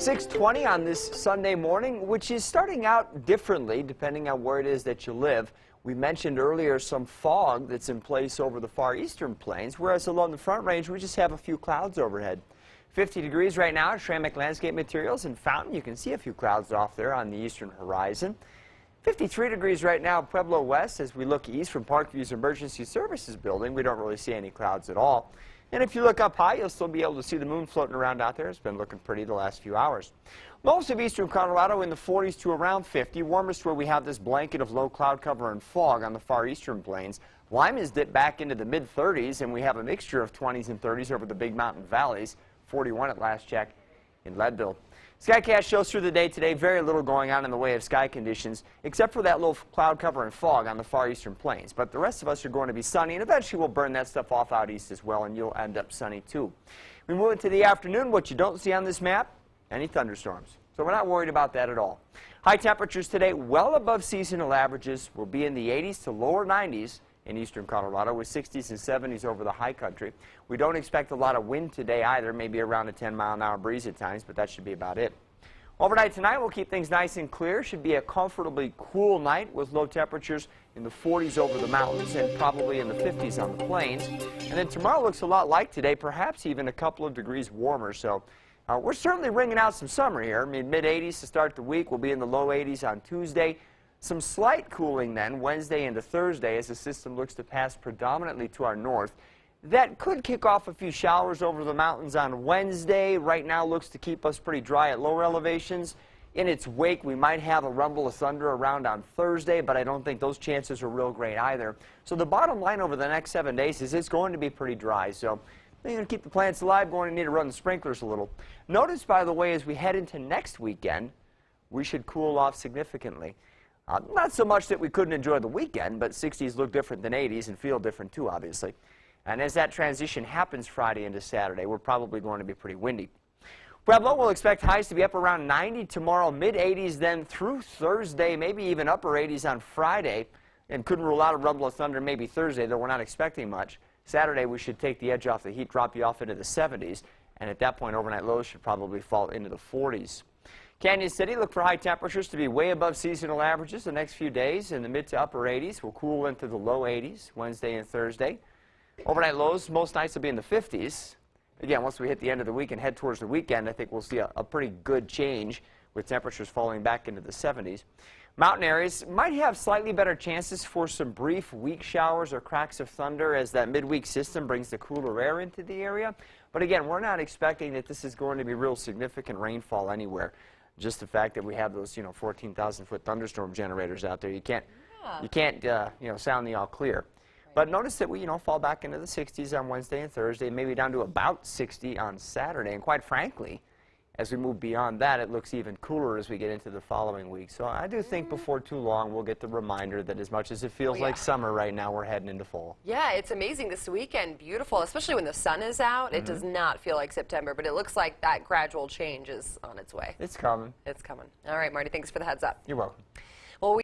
6:20 on this Sunday morning, which is starting out differently depending on where it is that you live. We mentioned earlier some fog that's in place over the far eastern plains, whereas along the Front Range we just have a few clouds overhead. 50 degrees right now at Ceramic Landscape Materials in Fountain. You can see a few clouds off there on the eastern horizon. 53 degrees right now at Pueblo West. As we look east from Parkview's Emergency Services Building, we don't really see any clouds at all. And if you look up high, you'll still be able to see the moon floating around out there. It's been looking pretty the last few hours. Most of eastern Colorado in the 40s to around 50. Warmest where we have this blanket of low cloud cover and fog on the far eastern plains. Lyman's dipped back into the mid-30s, and we have a mixture of 20s and 30s over the big mountain valleys. 41 at last check in Leadville. Skycast shows through the day today very little going on in the way of sky conditions, except for that low cloud cover and fog on the far eastern plains. But the rest of us are going to be sunny, and eventually we'll burn that stuff off out east as well, and you'll end up sunny too. We move into the afternoon. What you don't see on this map, any thunderstorms. So we're not worried about that at all. High temperatures today well above seasonal averages. Will be in the 80s to lower 90s in eastern Colorado, with 60s and 70s over the high country. We don't expect a lot of wind today either, maybe around a 10-mile-an-hour breeze at times, but that should be about it. Overnight tonight, we'll keep things nice and clear. Should be a comfortably cool night with low temperatures in the 40s over the mountains and probably in the 50s on the plains. And then tomorrow looks a lot like today, perhaps even a couple of degrees warmer. So we're certainly ringing out some summer here. I mean, mid-80s to start the week. We'll be in the low 80s on Tuesday. Some slight cooling then Wednesday into Thursday as the system looks to pass predominantly to our north. That could kick off a few showers over the mountains on Wednesday. Right now looks to keep us pretty dry at lower elevations. In its wake, we might have a rumble of thunder around on Thursday, but I don't think those chances are real great either. So the bottom line over the next 7 days is it's going to be pretty dry. So you're going to keep the plants alive, going to need to run the sprinklers a little. Notice, by the way, as we head into next weekend, we should cool off significantly. Not so much that we couldn't enjoy the weekend, but 60s look different than 80s and feel different too, obviously. And as that transition happens Friday into Saturday, we're probably going to be pretty windy. Pueblo will expect highs to be up around 90 tomorrow, mid-80s then through Thursday, maybe even upper 80s on Friday. And couldn't rule out a rumble of thunder maybe Thursday, though we're not expecting much. Saturday, we should take the edge off the heat, drop you off into the 70s. And at that point, overnight lows should probably fall into the 40s. Canyon City, look for high temperatures to be way above seasonal averages the next few days in the mid to upper 80s. We'll cool into the low 80s Wednesday and Thursday. Overnight lows, most nights will be in the 50s. Again, once we hit the end of the week and head towards the weekend, I think we'll see a pretty good change with temperatures falling back into the 70s. Mountain areas might have slightly better chances for some brief weak showers or cracks of thunder as that midweek system brings the cooler air into the area. But again, we're not expecting that this is going to be real significant rainfall anywhere. Just the fact that we have those, 14,000-foot thunderstorm generators out there, you can't sound the all clear. But notice that we, fall back into the 60s on Wednesday and Thursday, maybe down to about 60 on Saturday. And quite frankly, as we move beyond that, it looks even cooler as we get into the following week. So I do think before too long we'll get the reminder that as much as it feels like summer right now, we're heading into fall. Yeah, it's amazing this weekend. Beautiful, especially when the sun is out. It does not feel like September, but it looks like that gradual change is on its way. It's coming. It's coming. All right, Marty, thanks for the heads up. You're welcome. Well,